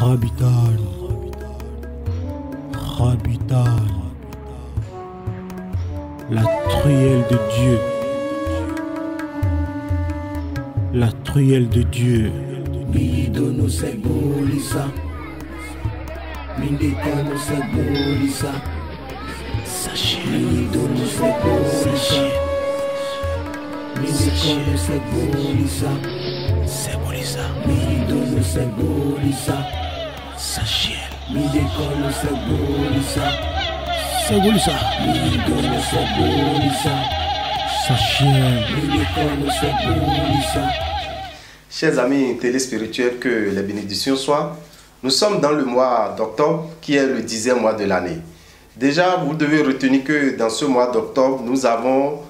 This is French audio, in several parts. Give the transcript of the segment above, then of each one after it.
Rabitan, Rabitan, la truelle de Dieu, la truelle de Dieu. Midono Sebolisa, Mindekano Sebolisa, Sachez, Midono Sebolisa, Mindekano Sebolisa, Sebolisa, Midono Sebolisa, Sachez, Mindekano Sebolisa, Sebolisa, Midono Sebolisa, Sachez. Mindekano Sebolisa. Chers amis téléspirituels, que les bénédictions soient. Nous sommes dans le mois d'octobre, qui est le 10e mois de l'année. Déjà, vous devez retenir que dans ce mois d'octobre, nous avons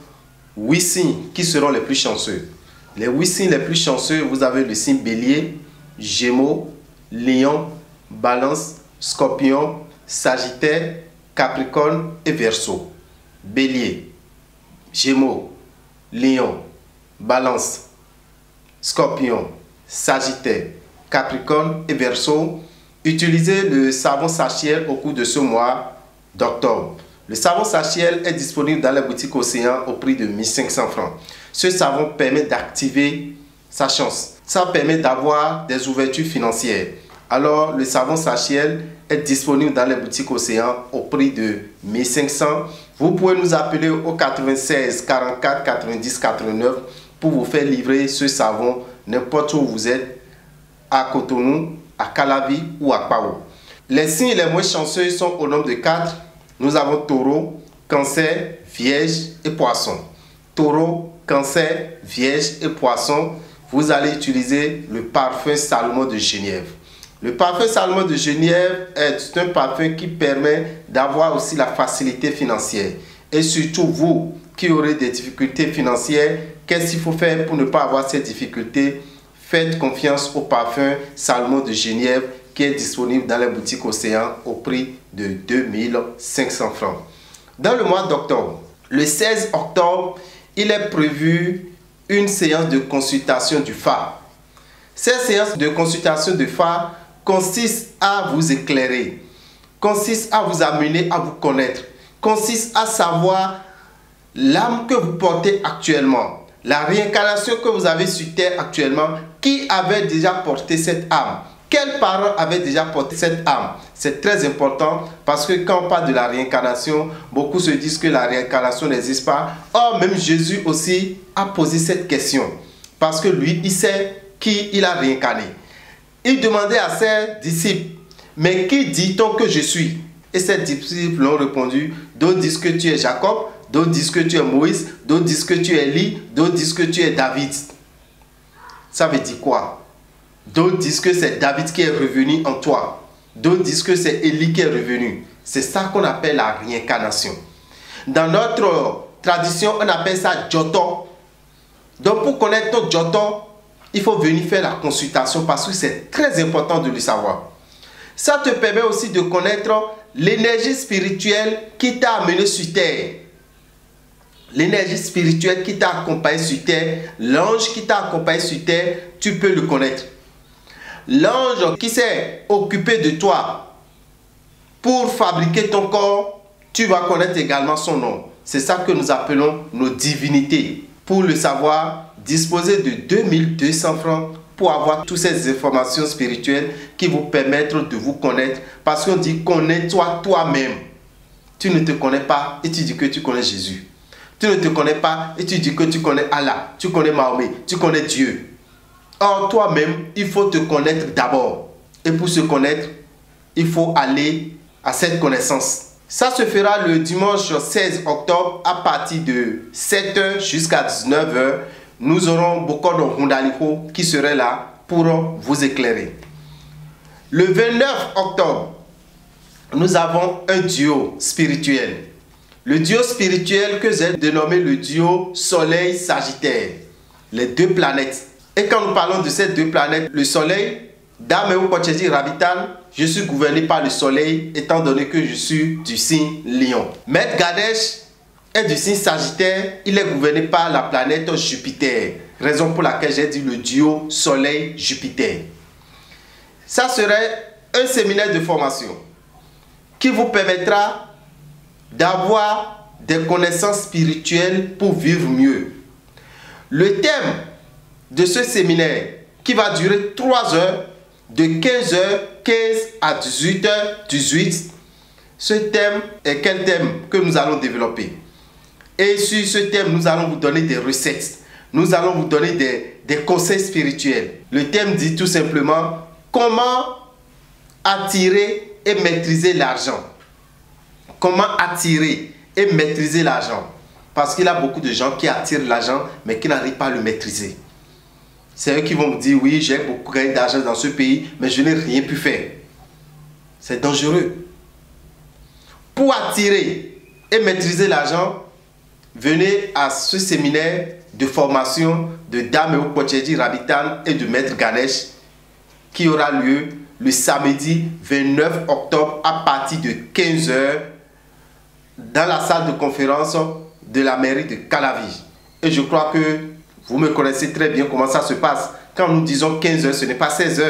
8 signes qui seront les plus chanceux. Les 8 signes les plus chanceux, vous avez le signe Bélier, Gémeaux, Lion, Balance, Scorpion, Sagittaire, Capricorne et Verseau. Bélier, Gémeaux, Lion, Balance, Scorpion, Sagittaire, Capricorne et Verseau. Utilisez le savon Sachiel au cours de ce mois d'octobre. Le savon Sachiel est disponible dans les boutiques Océan au prix de 1500 francs. Ce savon permet d'activer sa chance. Ça permet d'avoir des ouvertures financières. Alors, le savon Sachiel est disponible dans les boutiques Océan au prix de 1500. Vous pouvez nous appeler au 96 44 90 89 pour vous faire livrer ce savon n'importe où vous êtes, à Cotonou, à Calavi ou à Pao. Les signes les moins chanceux sont au nombre de 4. Nous avons Taureau, Cancer, Vierge et Poisson. Taureau, Cancer, Vierge et Poisson, vous allez utiliser le parfum Salomon de Genièvre. Le parfum Salomon de Genièvre est un parfum qui permet d'avoir aussi la facilité financière. Et surtout vous qui aurez des difficultés financières, qu'est-ce qu'il faut faire pour ne pas avoir ces difficultés? Faites confiance au parfum Salomon de Genièvre qui est disponible dans les boutiques Océan au prix de 2500 francs. Dans le mois d'octobre, le 16 octobre, il est prévu une séance de consultation du phare. Cette séance de consultation du phare consiste à vous éclairer, consiste à vous amener à vous connaître, consiste à savoir l'âme que vous portez actuellement, la réincarnation que vous avez sur terre actuellement, qui avait déjà porté cette âme, quels parents avaient déjà porté cette âme. C'est très important parce que quand on parle de la réincarnation, beaucoup se disent que la réincarnation n'existe pas. Or, même Jésus aussi a posé cette question parce que lui, il sait qui il a réincarné. Il demandait à ses disciples, mais qui dit-on que je suis? Et ses disciples l'ont répondu, d'autres disent que tu es Jacob, d'autres disent que tu es Moïse, d'autres disent que tu es Élie, d'autres disent que tu es David. Ça veut dire quoi? D'autres disent que c'est David qui est revenu en toi. D'autres disent que c'est Élie qui est revenu. C'est ça qu'on appelle la réincarnation. Dans notre tradition, on appelle ça Djoto. Donc pour connaître ton Djoto, il faut venir faire la consultation parce que c'est très important de le savoir. Ça te permet aussi de connaître l'énergie spirituelle qui t'a amené sur terre. L'énergie spirituelle qui t'a accompagné sur terre, l'ange qui t'a accompagné sur terre, tu peux le connaître. L'ange qui s'est occupé de toi pour fabriquer ton corps, tu vas connaître également son nom. C'est ça que nous appelons nos divinités. Pour le savoir, disposez de 2200 francs pour avoir toutes ces informations spirituelles qui vous permettent de vous connaître. Parce qu'on dit connais-toi toi-même. Tu ne te connais pas et tu dis que tu connais Jésus. Tu ne te connais pas et tu dis que tu connais Allah, tu connais Mahomet, tu connais Dieu. Or, toi-même, il faut te connaître d'abord. Et pour se connaître, il faut aller à cette connaissance. Ça se fera le dimanche 16 octobre à partir de 7h jusqu'à 19h. Nous aurons Bokono Hundaliko qui serait là pour vous éclairer. Le 29 octobre, nous avons un duo spirituel. Le duo spirituel que j'ai dénommé le duo Soleil-Sagittaire. Les deux planètes. Et quand nous parlons de ces deux planètes, le Soleil, Dame ou Kochedi Rabitan, je suis gouverné par le Soleil étant donné que je suis du signe Lion. Maître Gadesh est du signe Sagittaire, il est gouverné par la planète Jupiter. Raison pour laquelle j'ai dit le duo Soleil-Jupiter. Ça serait un séminaire de formation qui vous permettra d'avoir des connaissances spirituelles pour vivre mieux. Le thème de ce séminaire qui va durer 3 heures, de 15h15 à 18h18, ce thème est quel thème que nous allons développer? Et sur ce thème, nous allons vous donner des recettes. Nous allons vous donner des conseils spirituels. Le thème dit tout simplement comment attirer et maîtriser l'argent. Comment attirer et maîtriser l'argent. Parce qu'il y a beaucoup de gens qui attirent l'argent mais qui n'arrivent pas à le maîtriser. C'est eux qui vont me dire oui, j'ai beaucoup gagné d'argent dans ce pays mais je n'ai rien pu faire. C'est dangereux. Pour attirer et maîtriser l'argent, venez à ce séminaire de formation de Dame Pochedi Rabitan et de Maître Ganesh qui aura lieu le samedi 29 octobre à partir de 15h dans la salle de conférence de la mairie de Calavi. Et je crois que vous me connaissez très bien comment ça se passe. Quand nous disons 15h, ce n'est pas 16h.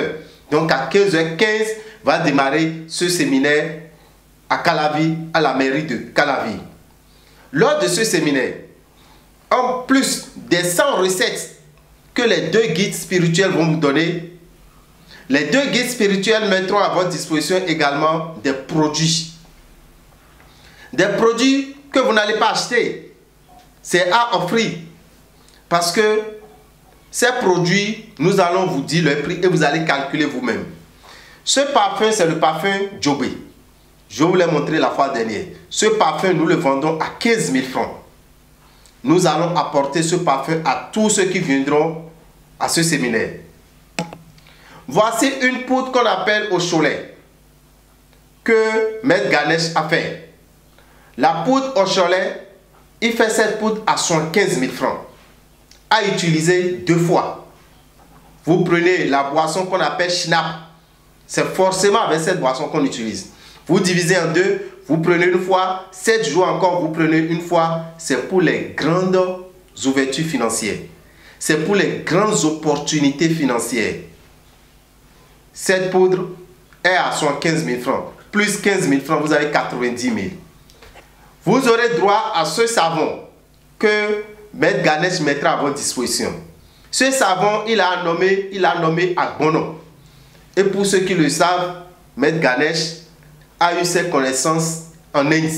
Donc à 15h15 va démarrer ce séminaire à Calavi, à la mairie de Calavi. Lors de ce séminaire, en plus des 100 recettes que les 2 guides spirituels vont vous donner, les 2 guides spirituels mettront à votre disposition également des produits. Des produits que vous n'allez pas acheter. C'est à offrir. Parce que ces produits, nous allons vous dire le prix et vous allez calculer vous-même. Ce parfum, c'est le parfum Djobé. Je vous l'ai montré la fois dernière. Ce parfum, nous le vendons à 15 000 francs. Nous allons apporter ce parfum à tous ceux qui viendront à ce séminaire. Voici une poudre qu'on appelle au cholet que Maître Ganesh a fait. La poudre au cholet, il fait cette poudre à 75 000 francs. À utiliser 2 fois. Vous prenez la boisson qu'on appelle Schnapp. C'est forcément avec cette boisson qu'on utilise. Vous divisez en 2, vous prenez une fois, 7 jours encore, vous prenez une fois. C'est pour les grandes ouvertures financières. C'est pour les grandes opportunités financières. Cette poudre est à 75 000 francs. Plus 15 000 francs, vous avez 90 000. Vous aurez droit à ce savon que Maître Ganesh mettra à votre disposition. Ce savon, il a nommé Agbono. Et pour ceux qui le savent, Maître Ganesh a eu ses connaissances en Inde.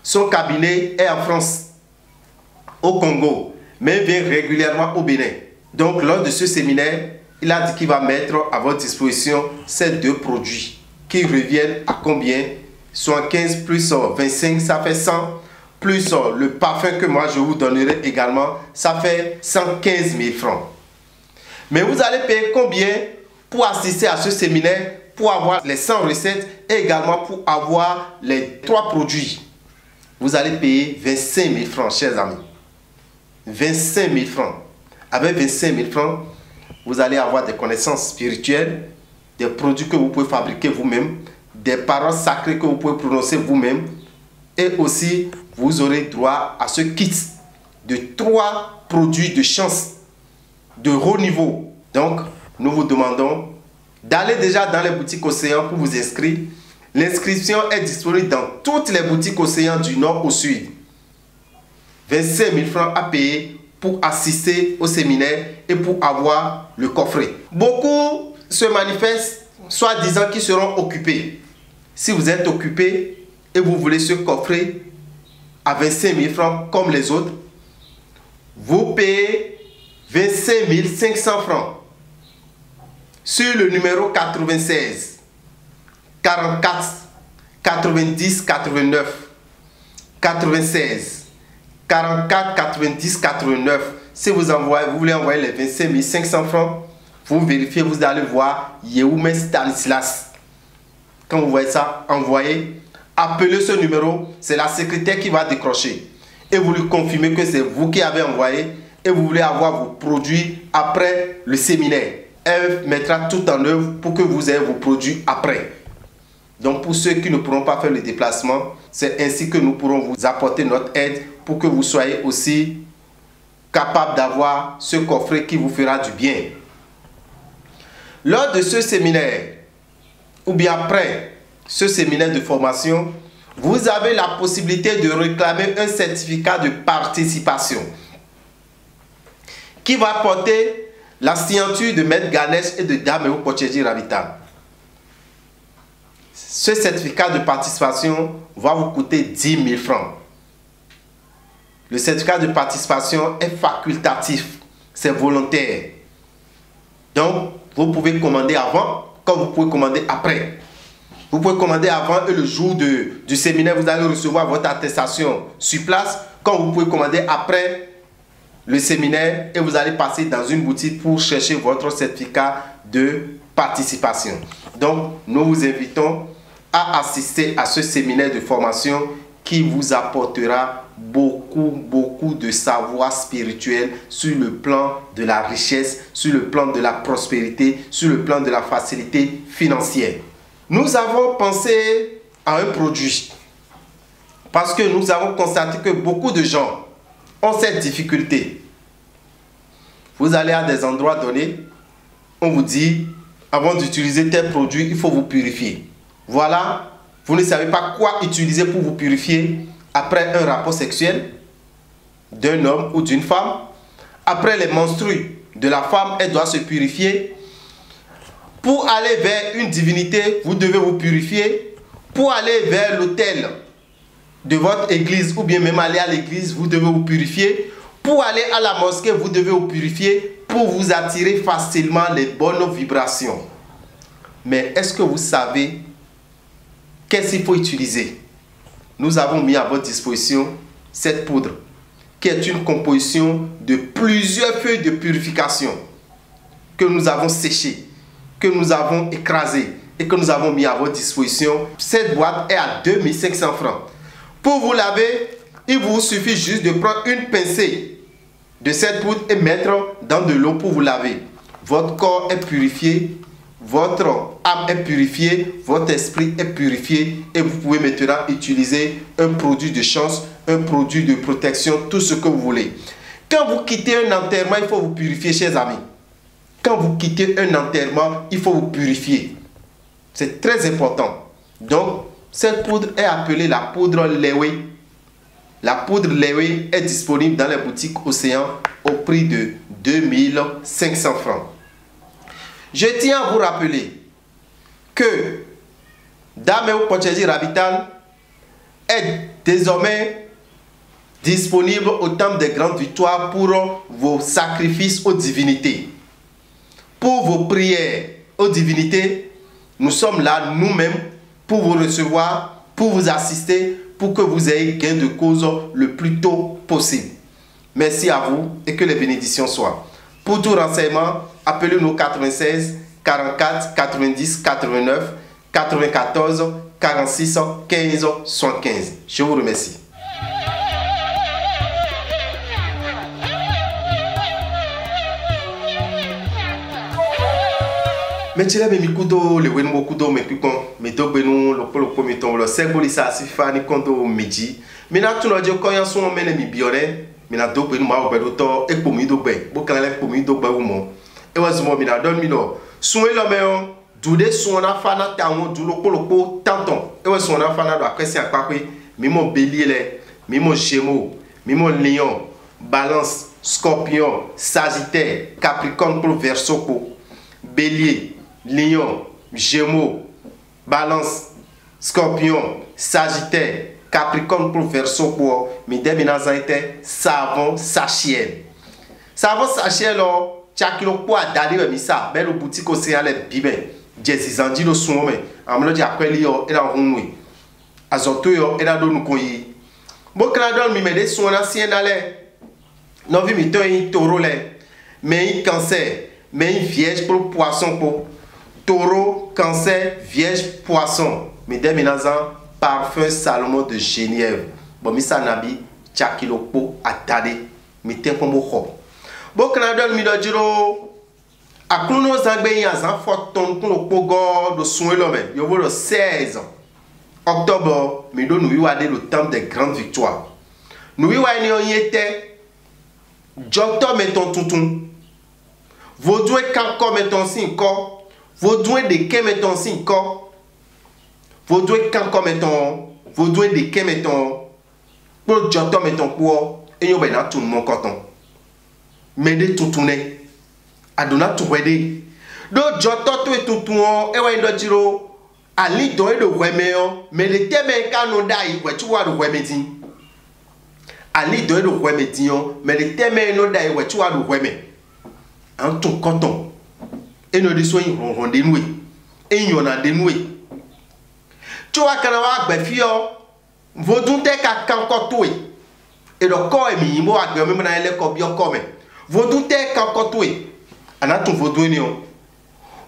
Son cabinet est en France, au Congo, mais vient régulièrement au Bénin. Donc, lors de ce séminaire, il a dit qu'il va mettre à votre disposition ces 2 produits qui reviennent à combien? 75 plus 25, ça fait 100. Plus le parfum que moi je vous donnerai également, ça fait 115 000 francs. Mais vous allez payer combien pour assister à ce séminaire, pour avoir les 100 recettes et également pour avoir les 3 produits? Vous allez payer 25 000 francs, chers amis. 25 000 francs. Avec 25 000 francs, vous allez avoir des connaissances spirituelles, des produits que vous pouvez fabriquer vous-même, des paroles sacrées que vous pouvez prononcer vous-même. Et aussi, vous aurez droit à ce kit de 3 produits de chance de haut niveau. Donc, nous vous demandons d'aller déjà dans les boutiques Océan pour vous inscrire. L'inscription est disponible dans toutes les boutiques Océan du nord au sud. 25 000 francs à payer pour assister au séminaire et pour avoir le coffret. Beaucoup se manifestent, soit disant qu'ils seront occupés. Si vous êtes occupé et vous voulez ce coffret à 25 000 francs comme les autres, vous payez 25 500 francs sur le numéro 96 44 90 89 96 44 90 89. Si vous voulez envoyer les 25 500 francs, vous vérifiez, vous allez voir Yehoume Stanislas. Quand vous voyez ça, envoyez, appelez ce numéro, c'est la secrétaire qui va décrocher. Et vous lui confirmez que c'est vous qui avez envoyé et vous voulez avoir vos produits après le séminaire. Elle mettra tout en œuvre pour que vous ayez vos produits après. Donc pour ceux qui ne pourront pas faire le déplacement, c'est ainsi que nous pourrons vous apporter notre aide pour que vous soyez aussi capable d'avoir ce coffret qui vous fera du bien. Lors de ce séminaire, ou bien après ce séminaire de formation, vous avez la possibilité de réclamer un certificat de participation qui va porter la signature de Maître Ganesh et de Dame Pocheji Rabital. Ce certificat de participation va vous coûter 10 000 francs. Le certificat de participation est facultatif, c'est volontaire. Donc, vous pouvez commander avant, comme vous pouvez commander après. Vous pouvez commander avant et le jour du séminaire, vous allez recevoir votre attestation sur place. Comme vous pouvez commander après le séminaire et vous allez passer dans une boutique pour chercher votre certificat de participation. Donc, nous vous invitons à assister à ce séminaire de formation qui vous apportera beaucoup de savoir spirituel sur le plan de la richesse, sur le plan de la prospérité, sur le plan de la facilité financière. Nous avons pensé à un produit parce que nous avons constaté que beaucoup de gens ont cette difficulté. Vous allez à des endroits donnés, on vous dit, avant d'utiliser tel produit, il faut vous purifier. Voilà, vous ne savez pas quoi utiliser pour vous purifier après un rapport sexuel d'un homme ou d'une femme. Après les menstrues de la femme, elle doit se purifier. Pour aller vers une divinité, vous devez vous purifier. Pour aller vers l'autel de votre église ou bien même aller à l'église, vous devez vous purifier. Pour aller à la mosquée, vous devez vous purifier pour vous attirer facilement les bonnes vibrations. Mais est-ce que vous savez qu'est-ce qu'il faut utiliser? Nous avons mis à votre disposition cette poudre qui est une composition de plusieurs feuilles de purification que nous avons séchées, que nous avons écrasées et que nous avons mis à votre disposition. Cette boîte est à 2500 francs. Pour vous laver, il vous suffit juste de prendre une pincée de cette poudre et mettre dans de l'eau pour vous laver. Votre corps est purifié, votre âme est purifiée, votre esprit est purifié et vous pouvez maintenant utiliser un produit de chance, un produit de protection, tout ce que vous voulez. Quand vous quittez un enterrement, il faut vous purifier, chers amis. Quand vous quittez un enterrement, il faut vous purifier. C'est très important. Donc, cette poudre est appelée la poudre Lewe. La poudre Lewe est disponible dans les boutiques Océan au prix de 2500 francs. Je tiens à vous rappeler que Dame Pocheji Rabital est désormais disponible au temple des grandes victoires pour vos sacrifices aux divinités. Pour vos prières aux divinités, nous sommes là nous-mêmes pour vous recevoir, pour vous assister, pour que vous ayez gain de cause le plus tôt possible. Merci à vous et que les bénédictions soient. Pour tout renseignement, appelez-nous 96 44 90 89 94 46 15 75. Je vous remercie. Metile me mikudo le wenu kudo me pikon me dogbenu lopolo mi tombolo segbolisa sifani kondo meji mina tuno je koyan so mene mi biore mina dogbenu ma obedo to ekpomi dogbe bo kan le ekpomi dogbe wo e wa zumo mina don mi no sunwe lo me on dude sunna fana tawon du lopolo tanton e wa sunna fana do akwesi apakwe mi mo bélier le mi mo gémeaux mi mo lion balance scorpion sagittaire capricorne pour verseau po bélier Lion, Gémeaux, Balance, Scorpion, Sagittaire, Capricorne pour Verseau pour Midem Nazarite, savon sachet. Savon sachet là, chakilo pour d'aller mais ça, belle boutique océan les bibe. Jesi zandi lo suome, amelo di akweli yo ela hunwe. Azoto yo ela do nukoyi. Bo kradon mi mede suona sien dale. Non vi mi to yin taureau le, mais yin cancer, mais yin vierge pour poisson pour Taureau, Cancer, Vierge, Poisson. Mesdames et messieurs, parfum Salomon de Genièvre. Bon, misa nabi, chakilokpo, atade, miten kombo ho. Bon, Canada, midojiro, a kluno zangbe yazan foton kunokpo go de soin l'homme. Yovo le 16 octobre, mido nous y aller le temple des grandes victoires. Nous y aller on y était, Jokto meton toutoun. Vaudoué kanko meton sin ko. Vaudoué de ke meton sin ko. Vaudoué quand mettons, vaudoué de que mettons, pour joto mettons pour, et yon ben na tout mon coton. Mais de tout tourner, adona tout wede. Do joto tout et tout tourner, et ouais do jiro, ali do et do wemeo, mais le teme kanon dai, ouais tu vois le wemedi. Ali do et do wemedi, mais le teme no dai, ouais tu vois le weme. En tout coton. Et nous disons on dénoué. Et il y en a dénoué. Tu vois quand on va faire vaudou te ka kanko toé. Et le corps est mis moi à même dans les corps bien comme. Vaudou te kanko toé. Ana ton vaudou ni on.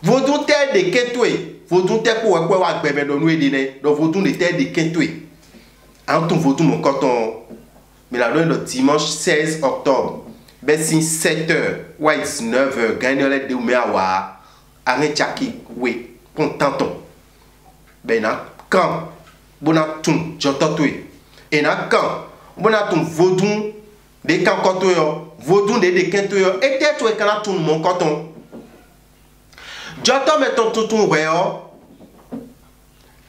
Vaudou te de ketoé. Vaudou te ko wa wa gbe do nou edine. Do vaudou de te de ketoé. En ton vaudou mon coton. Mais la le dimanche 16 octobre. Ben si 7h, ouais 9h, gagnez de Ouméawa, arrête Tchaki, oui, contenton. Ben na quand, bonatum, j'entends tout. Et na quand, bonatum, vaudou, des camps coton, vaudou des quintoyo, et t'es tout et quand tout mon coton. J'entends mettons tout ton ouais,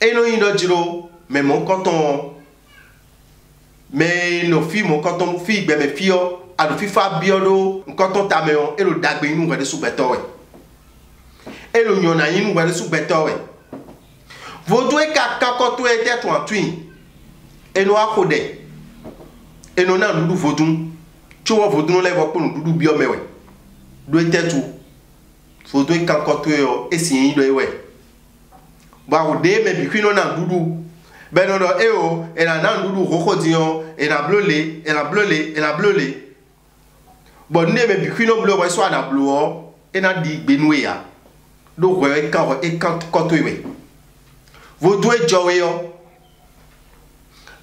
et non il a dit mais mon coton, mais nos filles, mon coton, filles, ben mes filles, a le FIFA biolo quand on t'a mis et le dagbe nous va de sous béton et le nyona nous va de sous béton vaudou et quand tu étais toi twin et nous a codé et nous n'a nous vaudou tu vois vaudou nous lève pour nous doudou bio mais ouais doit être tout vaudou et quand tu et si il doit ouais bah au dé mais puis nous n'a doudou ben non et oh et là n'a doudou rocodion et la bleulé et la bleulé et la bleulé. Bon, ne me bi kwino bleu ouais soit na bleu et na di benoué ya. Do ouais quand tu ouais. Vous doit jouer yo.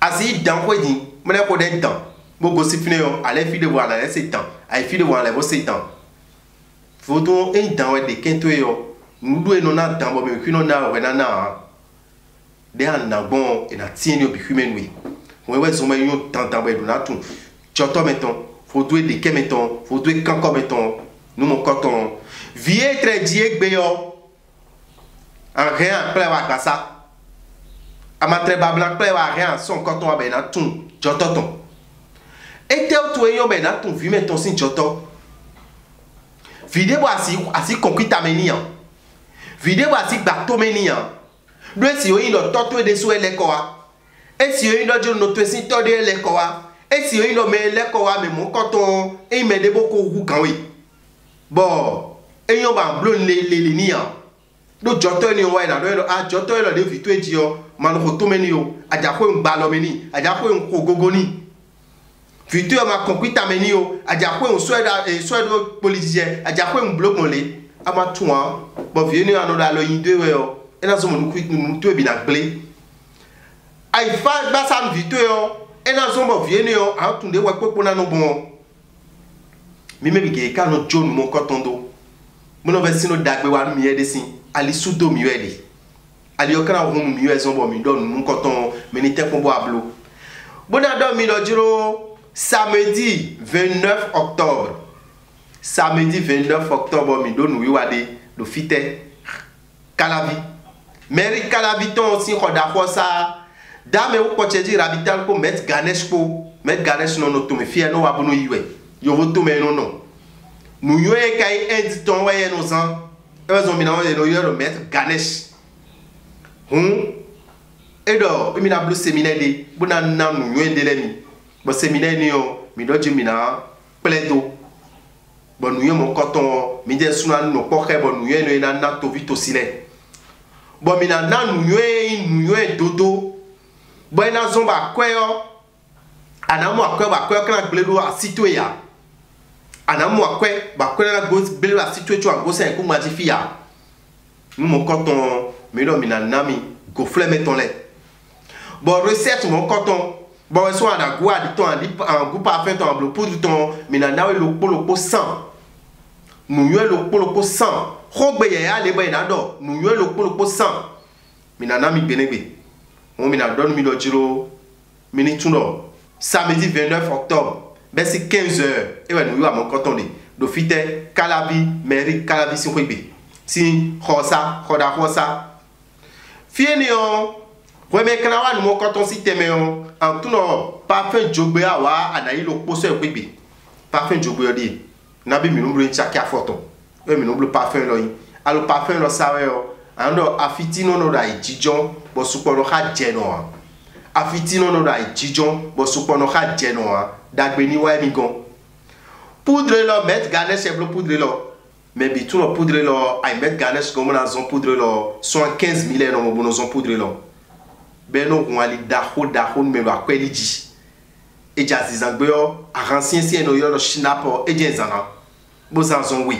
Asi dans quoi dit, me ko den temps. Bo go si fine yo, allez fi de voir là c'est temps. Ay fi de voir là c'est temps. Vous do un dans ouais de kento yo. Nous doit non na dans bo me kwino na ouais na. De an na bon et na tien yo bi kwime oui. Ouais zo me yo temps ba do na tout. Joto mettons Vaudoué de que mettons, vaudoué quand mettons, nous mon coton. Vieux très dié béo. En rien, plein à grassa. A ma très bablan, plein à rien, son coton à bena tout, jototon. Et tel toi yo bena tout, vu mettons sin joto. Vide voici, asi concrete amenian. Vide voici bateau menian. Deux si yo ino toto de soué les koa. Et si yo ino jo no to sin to de les koa. Et si il a mis les coa, mais mon coton, et il met des beaucoup de quand oui. Bon, et il y a un bleu les nians. Donc, j'entends une ouai là, j'entends le défi tout et dio, man rotomenio, à diapo un balomeni, à diapo un kogogoni. Futur ma compris ta menio, à diapo un souhait politicien, à diapo un bloc molé, à ma toi, bon, viens à nous dans le indé, et dans ce moment, nous tout est bien blé. Aïe, fa, bassan viteur. Et dans ce moment, viens nous à tout de ouais pour na no bon. Mais même que quand nous John mon coton do. Mon va sino dagbe wa mi ede sin. Ali sudo mi ede. Ali okana hu mi ezon bo mi don mon coton mais ni te pour boire blo. Bon adon mi do jiro samedi 29 octobre. Samedi 29 octobre mi don wi wade do fite Calavi. Mairie Calavi ton si roda ça. Dame ou quand tu dis rabital pour mettre Ganesh non non tout me fier non abono yue yo voto me non non nous yue kai end ton ouais nos ans eux ont mis dans le mettre Ganesh et do mi na bleu séminaire de bona na nous yue de lemi bon séminaire ni yo mi do jimina pledo bon nous yue mon coton mi de suna no poche bon nous yue no na to vito sile bon mi na nous yue dodo bon na zomba kweyo anamu akwe ba kwe kana bledo asitwe ya anamu akwe ba kwe na go bledo asitwe tu go sen ko majifi ya mon coton me do mi na nami go fleur meton le bon recette mon coton bon so ana go adi ton adi en go parfait ton blo poudre ton mi na nawe lo po 100 nous yo lo po 100 rogbe ya le ba na do nous yo lo po 100 mi na nami benegbe on mi na donne mi do jiro mini tuno samedi 29 octobre ben c'est 15h et ouais nous y a mon coton de fite Calavi mairie Calavi si kwebe si khosa khoda khosa fieni on Ouais, mais quand on a nous quand on s'y t'aime en tout non parfum jogbe awa anayi lo poso ekpegbe parfum jogbe odi na bi mi no blo nchaki afoto e mi no blo parfum lo yin alo parfum lo sawe o ando afiti no no da ijijon bo supo no ha je no afiti no no da ijijon bo supo no ha je no dagbe ni wa mi gan poudre lo met ganesh e blo poudre lo mais bi tout no poudre lo ay met ganesh comme na zon poudre lo 15000 no mo bono zon poudre lo beno wali daho me lo akweli ji e jazizangbe yo arancien si no yo no shinapo e jenzana bo zanzon we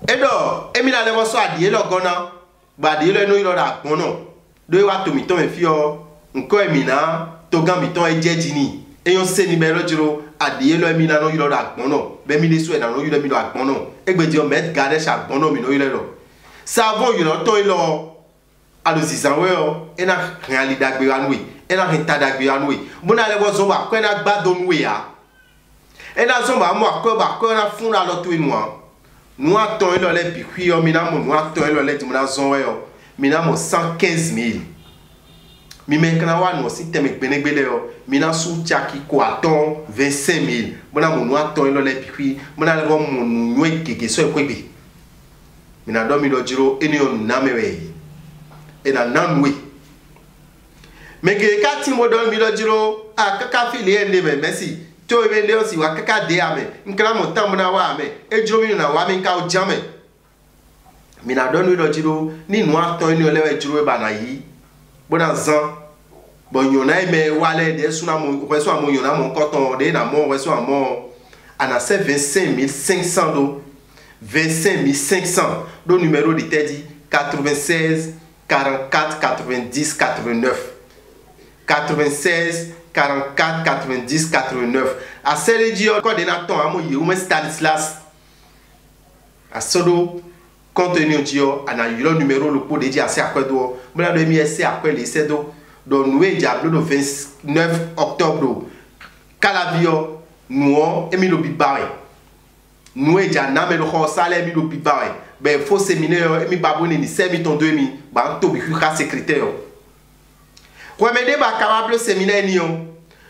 e do emi na lewo so adie lo gona ba adie lo no yo da gbon no do wa to mi to me fi o nko emi na to gan mi to e jeji ni e yo se ni be lo jiro adie lo emi na no yo da gbon no be mi le so e na no yo mi lo agbon no e gbe di o met gade sha gbon no mi no yo lo savon yo no to lo alo zizanwe o ena reali dagbe anwe ena renta dagbe anwe bona le bo zomba ko ena gbado nwe ya ena zomba mo akoba ko ena funra lo to enu nous attend le le puis o mina mo nous attend le le dimuna zonwe o mina mo 115000 mi menkana wa no si teme gbenegbele o mina su chaki ko aton 25000 bona mo nous attend le le puis bona le bo mo nwe keke so ekwebe mina do mi do jiro eni o na mewe et dans nanwe mais que quand il me donne mi jiro a kaka fili ende me merci to e le osi wa kaka de ame nkra mo tambo na wa ame e jiro mi na wa mi ka o jame mi na don mi jiro ni nu aton ni ole we jiro e ba na yi bona zan bo yona me wale de suna mo weso amo yona mo koton de na mo weso amo ana 25500 do 25500 do numéro de tedi 96 44 90 89 96 44 90 89 a celle di coordinateur amo Yerume Stanislas a sodo contenu dio ana yilo numéro le pot de di ase akwedo bla do mi ese akwele sedo do noué diablo do 29 octobre Calavio nuo emilo bibawe noué dia na me do khosale emilo bibawe ben faux séminaire emi babone ni 72000 ba to bi ka secrétaire ko me de ba capable séminaire ni on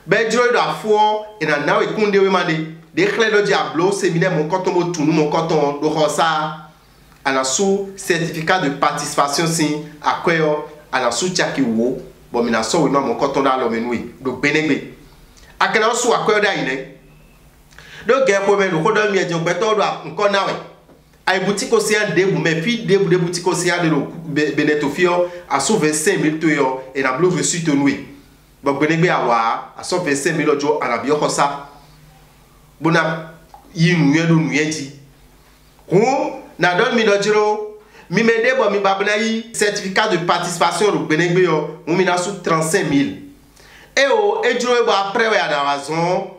ben jiro do afo ina na we kunde we mande de clé do diablo séminaire mon coton mo tunu mon coton do khosa ana sous certificat de participation si akoyo ana sous chaki wo bo mina so we no mon coton da lo menui do benegbe akana sous akoyo da ine do ge ko me do ko do mi e jon beto do nko nawe ay boutique aussi en debu mais puis debu de boutique aussi en de benetofio à 25000 toyo et na bleu reçu tonoué bon benegbe awa à 25000 ojo arabio kosa bona yinu yedo nuyeji ho na don mi dojiro mi mede bo mi babna yi certificat de participation ro benegbe yo mo mi na sous 35000 et o ejiro bo après we na wazon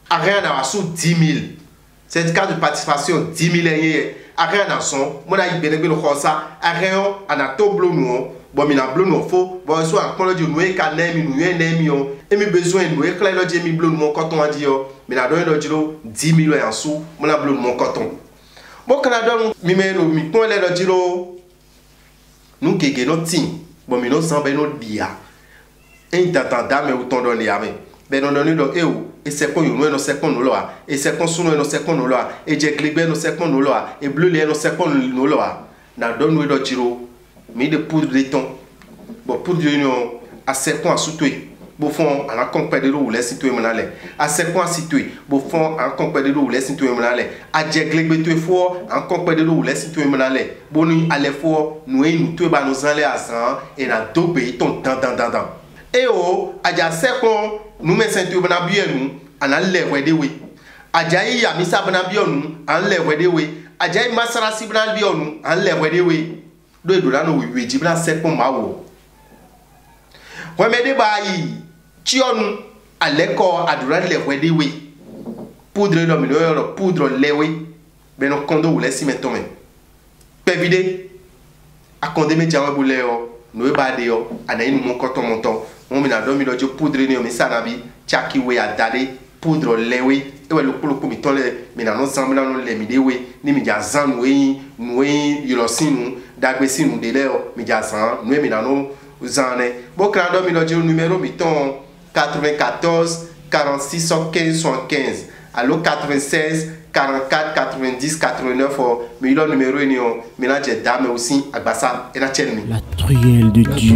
a rien na sous 10000 certificat de participation 10 000 a rien dans son mon a benegbe le khosa a rien ana to blo no bo mi na blo no fo bo so an polo di no e ka na mi no e na mi o e mi besoin no e kla lo di mi blo no coton a di yo mi na don do jiro 10 000 en sous mon na blo no coton bo kana don mi me no mi pon le do jiro nu keke no tin bo mi no san be no dia e tata me o ton don ya me be no don do e o e sekon yo no sekon no lo a e sekon suno no sekon no lo a e je gligbe no sekon no lo a e bleu le no sekon no lo a na don we do jiro mi de poudre de thon bo poudre de union a sekon a soutoué bo fond ala compé de lo laisse tout menale a sekon a situé bo fond en compé de lo laisse tout menale a je gligbe to fo en compé de lo laisse tout menale bo ni ale fo no e nu to ba no zanle azan e na dobe ton dan e o a ja sekon nous me sentu bana bienu ana le wedewe ajai ya misa bana bionu an le wedewe ajai masara si bana bionu an le wedewe do edola no weji bana sekon mawo we me de bayi chionu aleko adura le wedewe poudre lo mi no poudre lewe beno kondo wule si metome pevide akonde me jawe bule o no e bade yo ana inu mon koton monton mon mina do mi do jo poudre ni o mi sanabi chaki we adade poudre lewe e we lokolo mi tole mina no sambla no le mi dewe ni mi jazan we yilo sinu dagbe sinu de leo mi jazan no e mina no Uzane. Bon, crado, le numéro, mettons 94 46 115 75. Allo 96 44 90 89. Mais le numéro est maintenant j'ai dame aussi à Bassa et la tienne. La truelle de Dieu.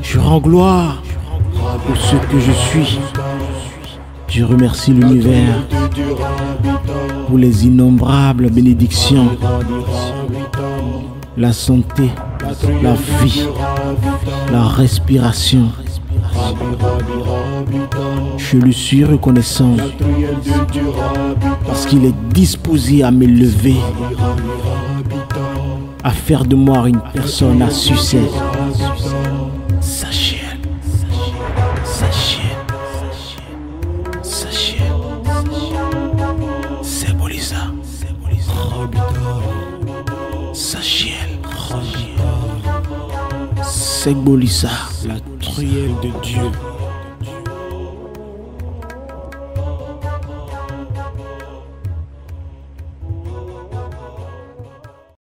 Je rends gloire pour ce que je suis. Je remercie l'univers pour les innombrables bénédictions, la santé, la vie, la respiration. Je lui suis reconnaissant parce qu'il est disposé à m'élever, à faire de moi une personne à succès. Sa chienne, sa chienne, sa chienne, c'est Bolissa, sa chienne, c'est Bolissa, la truelle de Dieu.